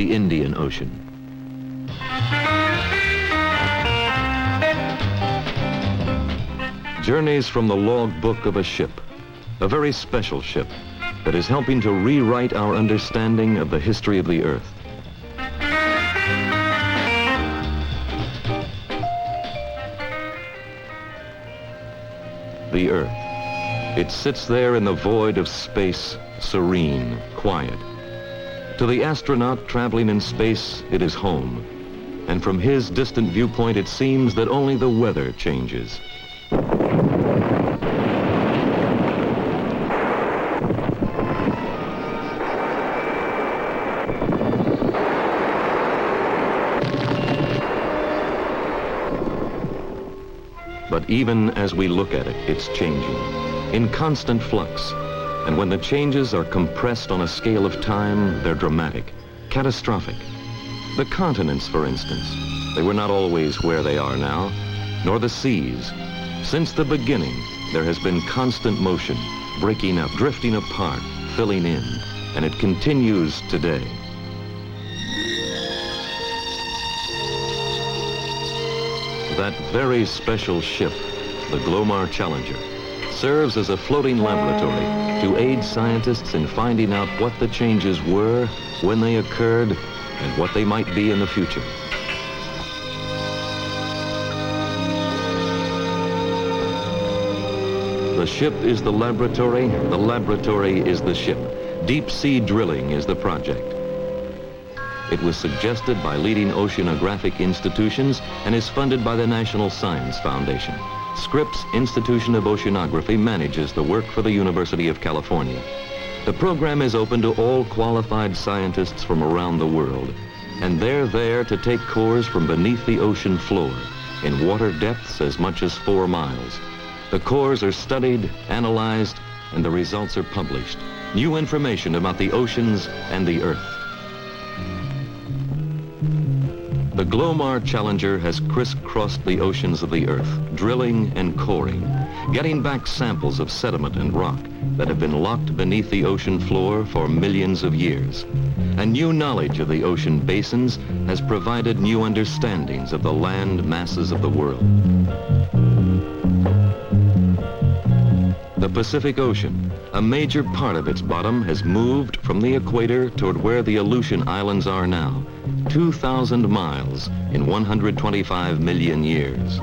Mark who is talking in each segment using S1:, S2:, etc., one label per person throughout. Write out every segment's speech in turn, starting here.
S1: the Indian Ocean. Journeys from the logbook of a ship, a very special ship that is helping to rewrite our understanding of the history of the Earth. The Earth. It sits there in the void of space, serene, quiet. To the astronaut traveling in space, it is home. And from his distant viewpoint, it seems that only the weather changes. But even as we look at it, it's changing, in constant flux. And when the changes are compressed on a scale of time, they're dramatic, catastrophic. The continents, for instance, they were not always where they are now, nor the seas. Since the beginning, there has been constant motion, breaking up, drifting apart, filling in, and it continues today. That very special ship, the Glomar Challenger, serves as a floating laboratory to aid scientists in finding out what the changes were, when they occurred, and what they might be in the future. The ship is the laboratory is the ship. Deep sea drilling is the project. It was suggested by leading oceanographic institutions and is funded by the National Science Foundation. Scripps Institution of Oceanography manages the work for the University of California. The program is open to all qualified scientists from around the world, and they're there to take cores from beneath the ocean floor in water depths as much as 4 miles. The cores are studied, analyzed, and the results are published. New information about the oceans and the Earth. The Glomar Challenger has crisscrossed the oceans of the Earth, drilling and coring, getting back samples of sediment and rock that have been locked beneath the ocean floor for millions of years. And new knowledge of the ocean basins has provided new understandings of the land masses of the world. The Pacific Ocean, a major part of its bottom, has moved from the equator toward where the Aleutian Islands are now, 2,000 miles in 125 million years.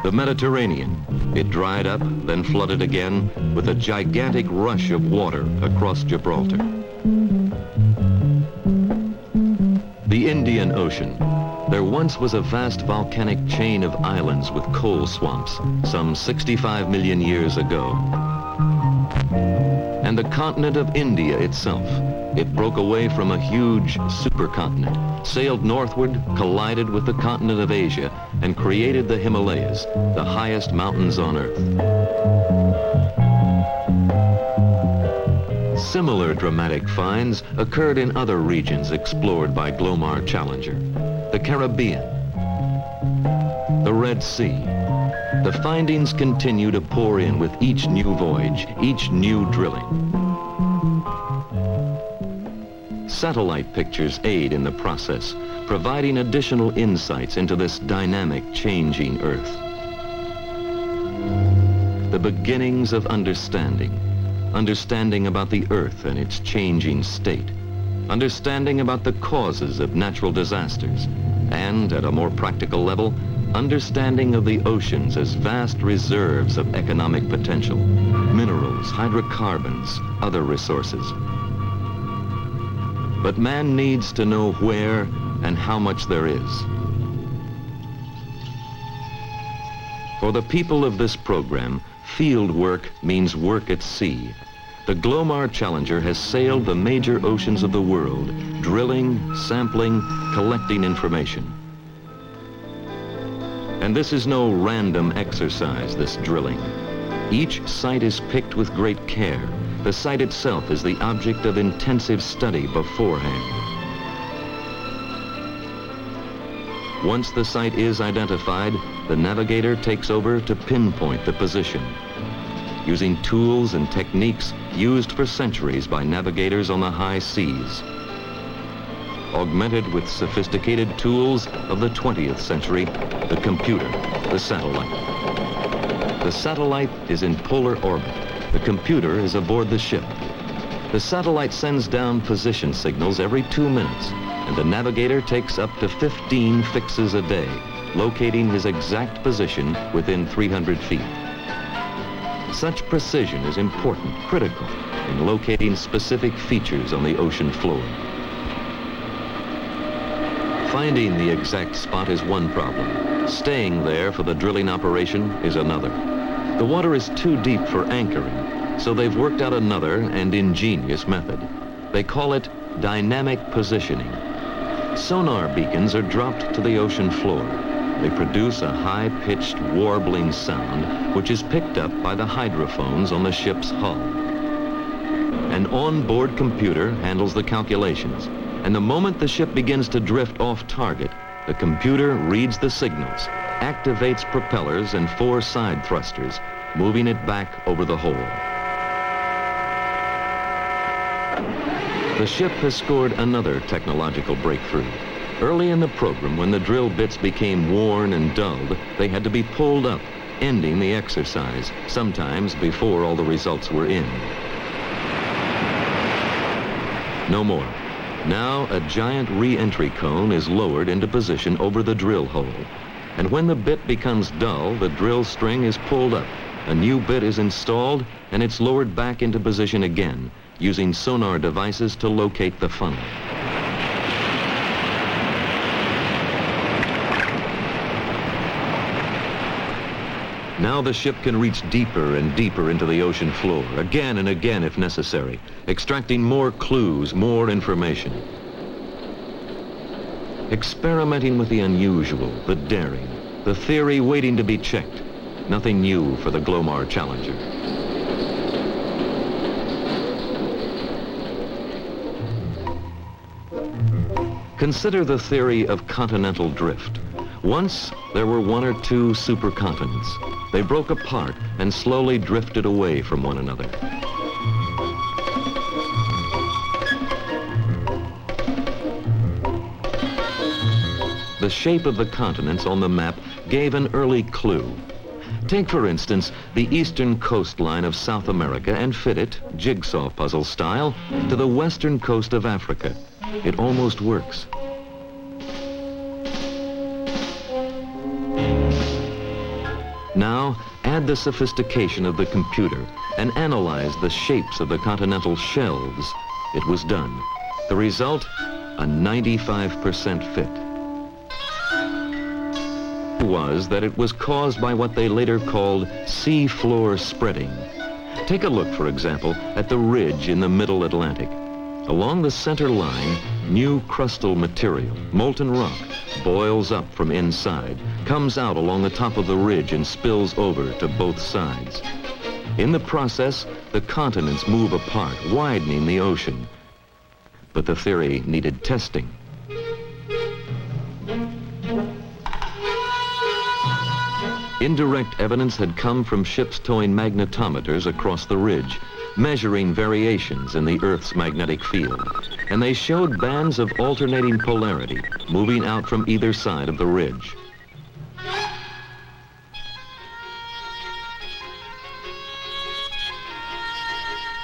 S1: The Mediterranean, it dried up, then flooded again with a gigantic rush of water across Gibraltar. The Indian Ocean. There once was a vast volcanic chain of islands with coal swamps, some 65 million years ago. And the continent of India itself. It broke away from a huge supercontinent, sailed northward, collided with the continent of Asia, and created the Himalayas, the highest mountains on Earth. Similar dramatic finds occurred in other regions explored by Glomar Challenger. The Caribbean, the Red Sea. The findings continue to pour in with each new voyage, each new drilling. Satellite pictures aid in the process, providing additional insights into this dynamic, changing Earth. The beginnings of understanding about the Earth and its changing state, understanding about the causes of natural disasters, and at a more practical level, understanding of the oceans as vast reserves of economic potential, minerals, hydrocarbons, other resources. But man needs to know where and how much there is. For the people of this program, field work means work at sea. The Glomar Challenger has sailed the major oceans of the world, drilling, sampling, collecting information. And this is no random exercise, this drilling. Each site is picked with great care. The site itself is the object of intensive study beforehand. Once the site is identified, the navigator takes over to pinpoint the position. Using tools and techniques used for centuries by navigators on the high seas. augmented with sophisticated tools of the 20th century, the computer, the satellite. The satellite is in polar orbit. The computer is aboard the ship. The satellite sends down position signals every 2 minutes, and the navigator takes up to 15 fixes a day, locating his exact position within 300 feet. Such precision is important, critical, in locating specific features on the ocean floor. Finding the exact spot is one problem. Staying there for the drilling operation is another. The water is too deep for anchoring, so they've worked out another and ingenious method. They call it dynamic positioning. Sonar beacons are dropped to the ocean floor. They produce a high-pitched, warbling sound, which is picked up by the hydrophones on the ship's hull. An on-board computer handles the calculations, and the moment the ship begins to drift off target, the computer reads the signals, activates propellers and 4 side thrusters, moving it back over the hole. The ship has scored another technological breakthrough. Early in the program, when the drill bits became worn and dulled, they had to be pulled up, ending the exercise, sometimes before all the results were in. No more. Now, a giant re-entry cone is lowered into position over the drill hole. And when the bit becomes dull, the drill string is pulled up. A new bit is installed, and it's lowered back into position again, using sonar devices to locate the funnel. Now the ship can reach deeper and deeper into the ocean floor, again and again if necessary, extracting more clues, more information. Experimenting with the unusual, the daring, the theory waiting to be checked. Nothing new for the Glomar Challenger. Consider the theory of continental drift. Once, there were 1 or 2 supercontinents. They broke apart and slowly drifted away from one another. The shape of the continents on the map gave an early clue. Take, for instance, the eastern coastline of South America and fit it, jigsaw puzzle style, to the western coast of Africa. It almost works. Now, add the sophistication of the computer and analyze the shapes of the continental shelves. It was done. The result, a 95% fit. Was that it was caused by what they later called seafloor spreading. Take a look, for example, at the ridge in the middle Atlantic. Along the center line, new crustal material, molten rock, boils up from inside, comes out along the top of the ridge and spills over to both sides. In the process, the continents move apart, widening the ocean. But the theory needed testing. Indirect evidence had come from ships towing magnetometers across the ridge, measuring variations in the Earth's magnetic field. And they showed bands of alternating polarity moving out from either side of the ridge.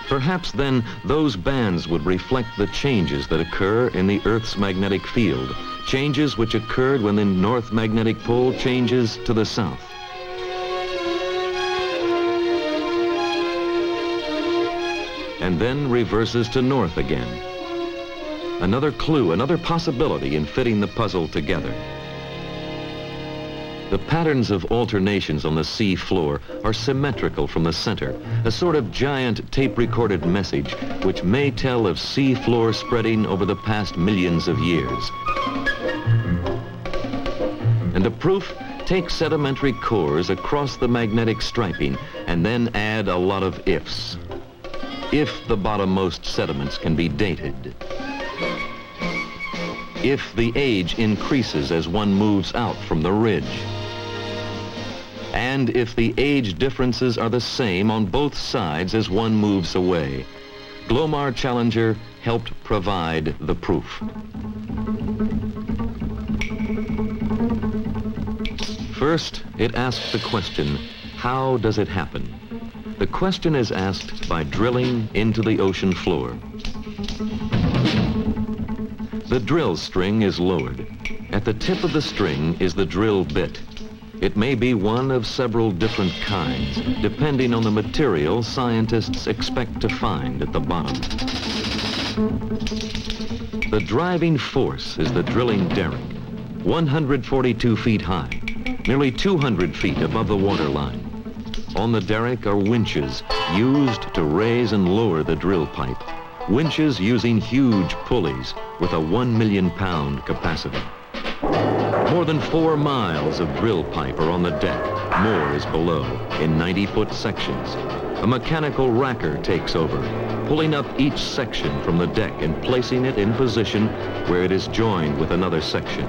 S1: Perhaps then those bands would reflect the changes that occur in the Earth's magnetic field, changes which occurred when the North Magnetic Pole changes to the south. And then reverses to north again. Another clue, another possibility in fitting the puzzle together. The patterns of alternations on the sea floor are symmetrical from the center, a sort of giant tape-recorded message which may tell of sea floor spreading over the past millions of years. And the proof, take sedimentary cores across the magnetic striping and then add a lot of ifs. If the bottommost sediments can be dated. If the age increases as one moves out from the ridge. And if the age differences are the same on both sides as one moves away. Glomar Challenger helped provide the proof. First, it asks the question, how does it happen? The question is asked by drilling into the ocean floor. The drill string is lowered. At the tip of the string is the drill bit. It may be one of several different kinds, depending on the material scientists expect to find at the bottom. The driving force is the drilling derrick, 142 feet high, nearly 200 feet above the waterline. On the derrick are winches used to raise and lower the drill pipe. Winches using huge pulleys with a 1 million pound capacity. More than 4 miles of drill pipe are on the deck. More is below in 90-foot sections. A mechanical racker takes over, pulling up each section from the deck and placing it in position where it is joined with another section.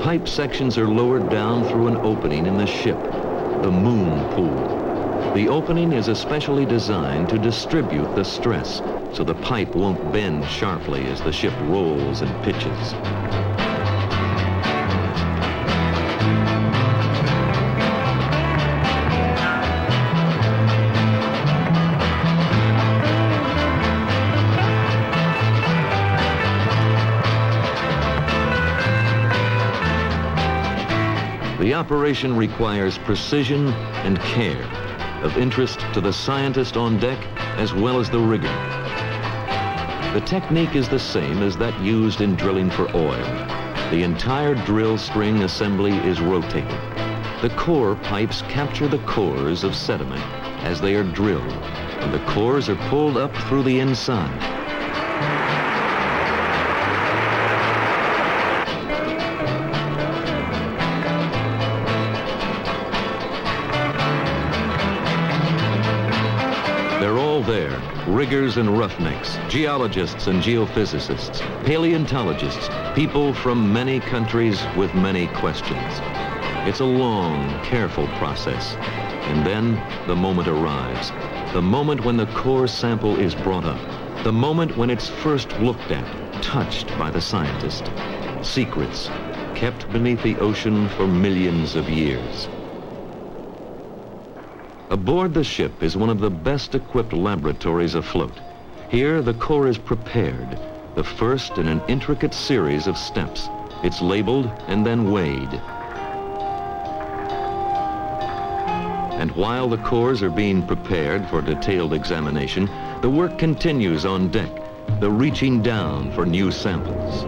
S1: Pipe sections are lowered down through an opening in the ship, the moon pool. The opening is especially designed to distribute the stress so the pipe won't bend sharply as the ship rolls and pitches. The operation requires precision and care, of interest to the scientist on deck as well as the rigger. The technique is the same as that used in drilling for oil. The entire drill string assembly is rotated. The core pipes capture the cores of sediment as they are drilled, and the cores are pulled up through the inside. There, riggers and roughnecks, geologists and geophysicists, paleontologists, people from many countries with many questions. It's a long, careful process. And then the moment arrives. The moment when the core sample is brought up. The moment when it's first looked at, touched by the scientist. Secrets kept beneath the ocean for millions of years. Aboard the ship is one of the best equipped laboratories afloat. Here, the core is prepared, the first in an intricate series of steps. It's labeled and then weighed. And while the cores are being prepared for detailed examination, the work continues on deck, the reaching down for new samples.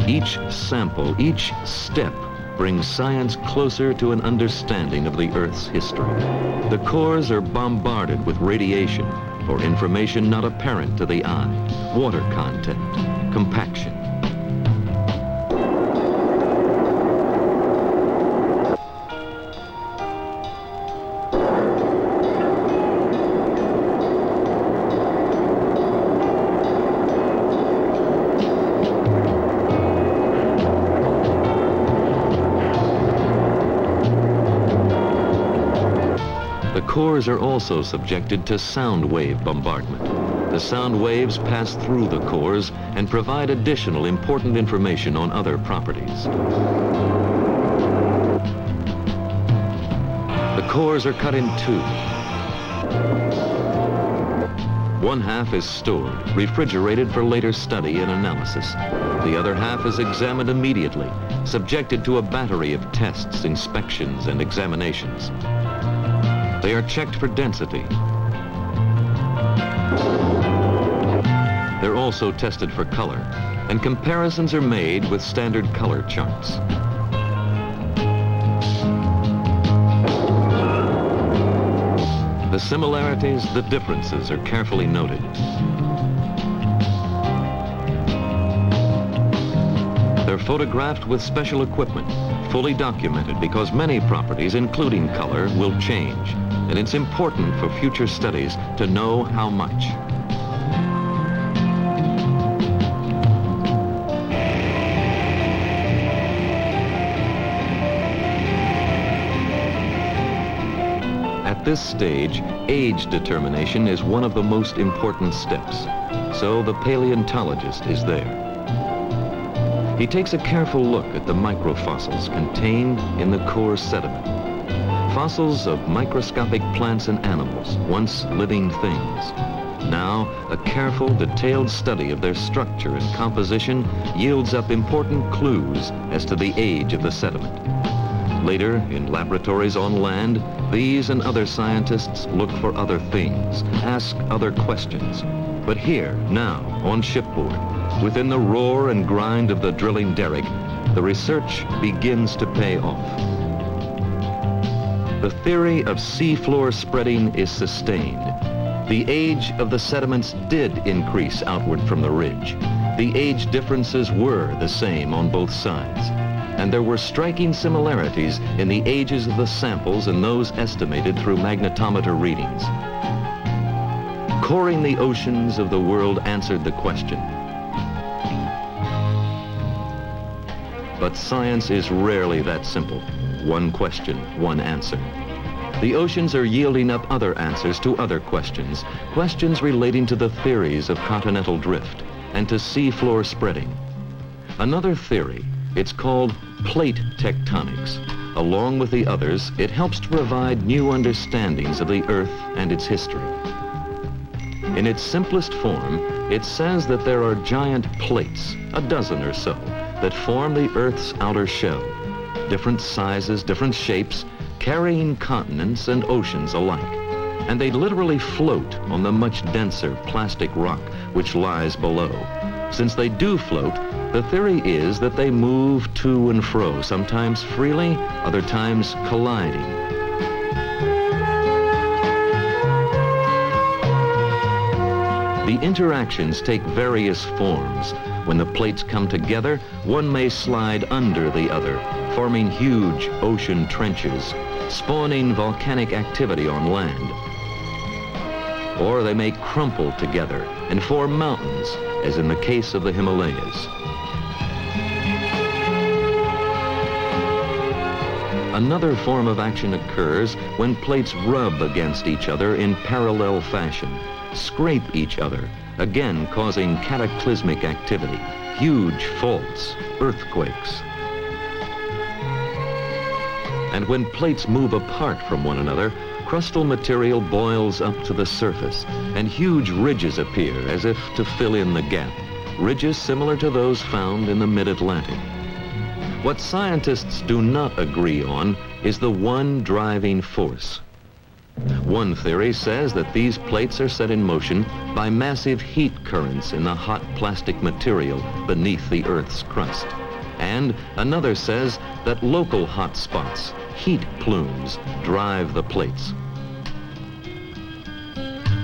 S1: Each sample, each step, brings science closer to an understanding of the Earth's history. The cores are bombarded with radiation for information not apparent to the eye, water content, compaction. The cores are also subjected to sound wave bombardment. The sound waves pass through the cores and provide additional important information on other properties. The cores are cut in two. One half is stored, refrigerated for later study and analysis. The other half is examined immediately, subjected to a battery of tests, inspections, and examinations. They are checked for density. They're also tested for color, and comparisons are made with standard color charts. The similarities, the differences are carefully noted. They're photographed with special equipment, fully documented because many properties, including color, will change. And it's important for future studies to know how much. At this stage, age determination is one of the most important steps. So the paleontologist is there. He takes a careful look at the microfossils contained in the core sediment. Fossils of microscopic plants and animals, once living things. Now, a careful, detailed study of their structure and composition yields up important clues as to the age of the sediment. Later, in laboratories on land, these and other scientists look for other things, ask other questions. But here, now, on shipboard, within the roar and grind of the drilling derrick, the research begins to pay off. The theory of seafloor spreading is sustained. The age of the sediments did increase outward from the ridge. The age differences were the same on both sides. And there were striking similarities in the ages of the samples and those estimated through magnetometer readings. Coring the oceans of the world answered the question. But science is rarely that simple. One question, one answer. The oceans are yielding up other answers to other questions, questions relating to the theories of continental drift and to seafloor spreading. Another theory, it's called plate tectonics. Along with the others, it helps to provide new understandings of the Earth and its history. In its simplest form, it says that there are giant plates, a dozen or so, that form the Earth's outer shell. Different sizes, different shapes, carrying continents and oceans alike. And they literally float on the much denser plastic rock which lies below. Since they do float, the theory is that they move to and fro, sometimes freely, other times colliding. The interactions take various forms. When the plates come together, one may slide under the other, forming huge ocean trenches, spawning volcanic activity on land. Or they may crumple together and form mountains, as in the case of the Himalayas. Another form of action occurs when plates rub against each other in parallel fashion, scrape each other, again causing cataclysmic activity, huge faults, earthquakes. And when plates move apart from one another, crustal material boils up to the surface, and huge ridges appear as if to fill in the gap, ridges similar to those found in the mid-Atlantic. What scientists do not agree on is the one driving force. One theory says that these plates are set in motion by massive heat currents in the hot plastic material beneath the Earth's crust. And another says that local hot spots, heat plumes, drive the plates.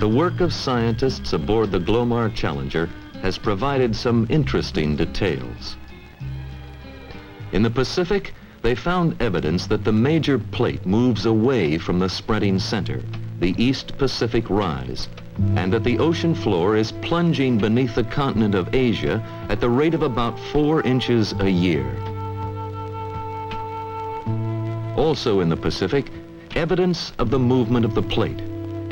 S1: The work of scientists aboard the Glomar Challenger has provided some interesting details. In the Pacific, they found evidence that the major plate moves away from the spreading center, the East Pacific Rise, and that the ocean floor is plunging beneath the continent of Asia at the rate of about 4 inches a year. Also in the Pacific, evidence of the movement of the plate,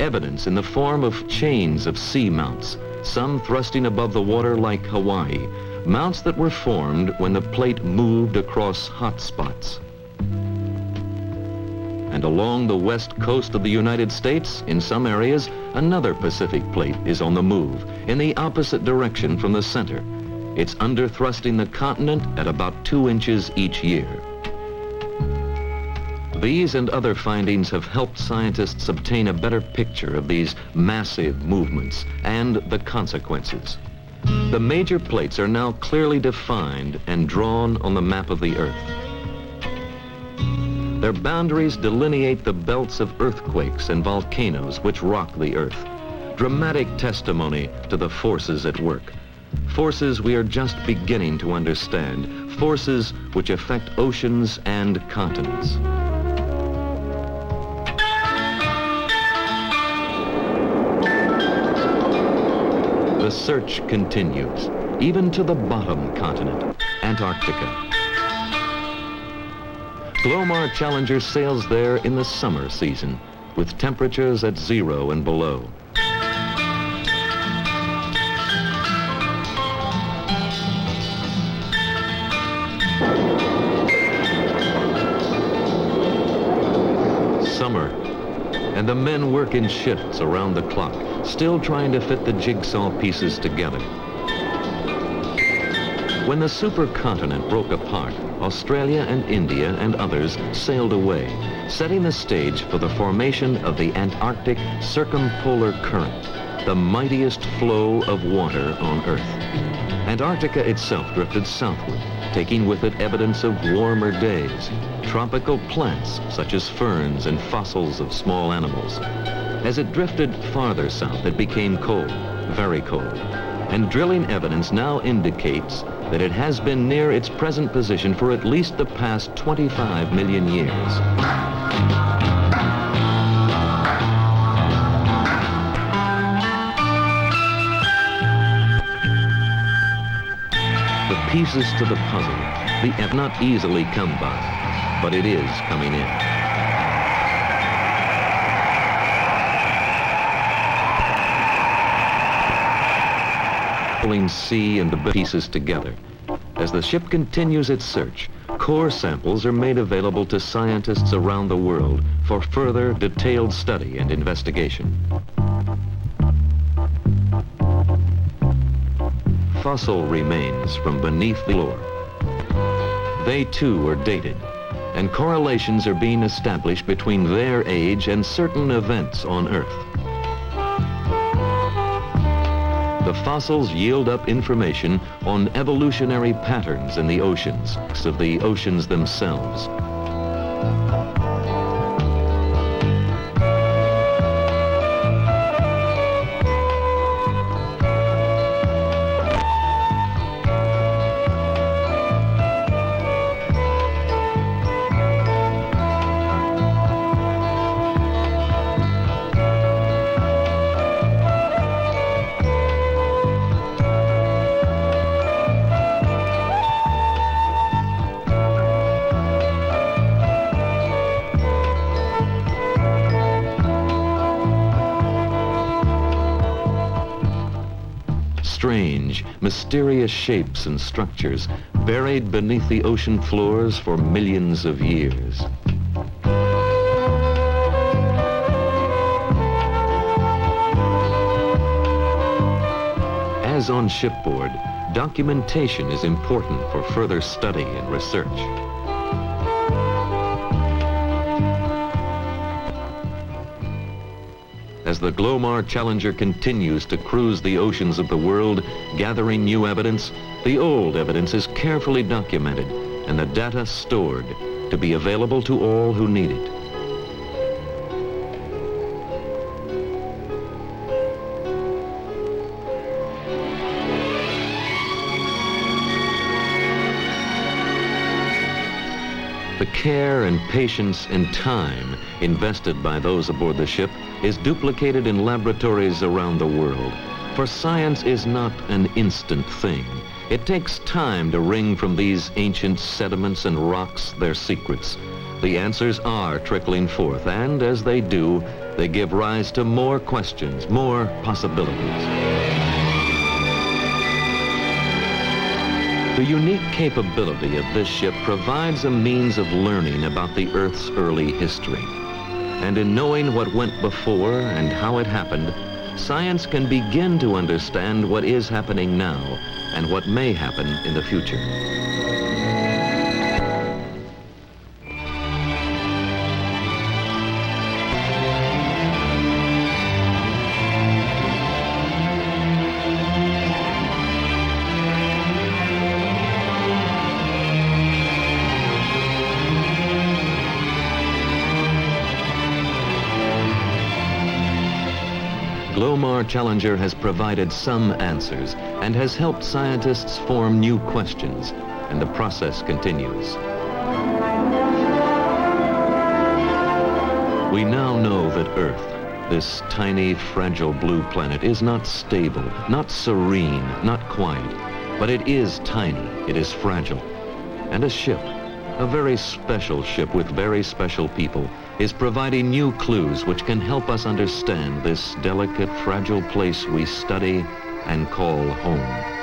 S1: evidence in the form of chains of seamounts, some thrusting above the water like Hawaii, mounts that were formed when the plate moved across hot spots. And along the west coast of the United States, in some areas, another Pacific plate is on the move, in the opposite direction from the center. It's under-thrusting the continent at about 2 inches each year. These and other findings have helped scientists obtain a better picture of these massive movements and the consequences. The major plates are now clearly defined and drawn on the map of the Earth. Their boundaries delineate the belts of earthquakes and volcanoes which rock the Earth. Dramatic testimony to the forces at work. Forces we are just beginning to understand. Forces which affect oceans and continents. The search continues, even to the bottom continent, Antarctica. Glomar Challenger sails there in the summer season, with temperatures at 0 and below. Summer, and the men work in shifts around the clock, still trying to fit the jigsaw pieces together. When the supercontinent broke apart, Australia and India and others sailed away, setting the stage for the formation of the Antarctic circumpolar current, the mightiest flow of water on Earth. Antarctica itself drifted southward, taking with it evidence of warmer days, tropical plants such as ferns and fossils of small animals. As it drifted farther south, it became cold, very cold, and drilling evidence now indicates that it has been near its present position for at least the past 25 million years. The pieces to the puzzle, have not easily come by, but it is coming in. Pulling sea and the pieces together. As the ship continues its search, core samples are made available to scientists around the world for further detailed study and investigation. Fossil remains from beneath the floor. They too are dated, and correlations are being established between their age and certain events on Earth. The fossils yield up information on evolutionary patterns in the oceans, of the oceans themselves. Strange, mysterious shapes and structures buried beneath the ocean floors for millions of years. As on shipboard, documentation is important for further study and research. As the Glomar Challenger continues to cruise the oceans of the world, gathering new evidence, the old evidence is carefully documented and the data stored to be available to all who need it. The care and patience and time invested by those aboard the ship is duplicated in laboratories around the world. For science is not an instant thing. It takes time to wring from these ancient sediments and rocks their secrets. The answers are trickling forth, and as they do, they give rise to more questions, more possibilities. The unique capability of this ship provides a means of learning about the Earth's early history. And in knowing what went before and how it happened, science can begin to understand what is happening now and what may happen in the future. Glomar Challenger has provided some answers and has helped scientists form new questions, and the process continues. We now know that Earth, this tiny, fragile blue planet, is not stable, not serene, not quiet, but it is tiny, it is fragile. And a ship, a very special ship with very special people, is providing new clues which can help us understand this delicate, fragile place we study and call home.